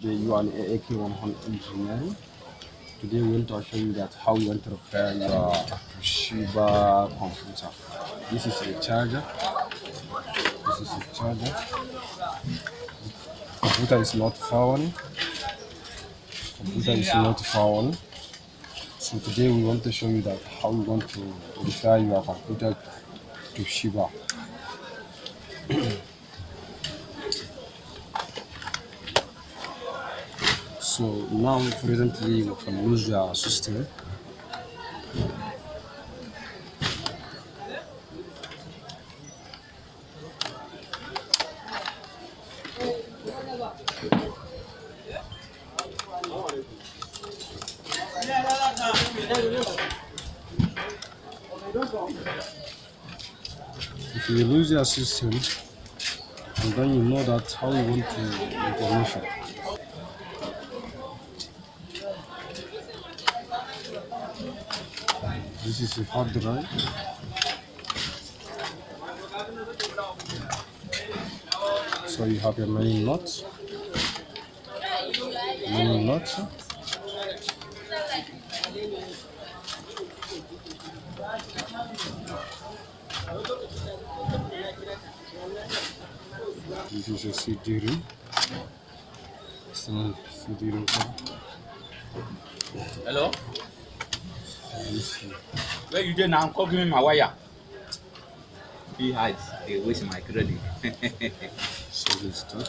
You are an AK100 engineer. Today we want to show you that how you want to repair your Toshiba computer. This is a charger. This is a charger. Computer is not found. Computer is not found. So today we want to show you that how you want to repair your computer Toshiba. So now presently we can use your system. If you lose your system, and then you know that how you want to information. This is a hard drive. So you have your many nuts. Many nuts. This is a CD room. External CD room. Hello? Where you doing now? Come give me my wire. He hides. He wasting my credit. So this stuff.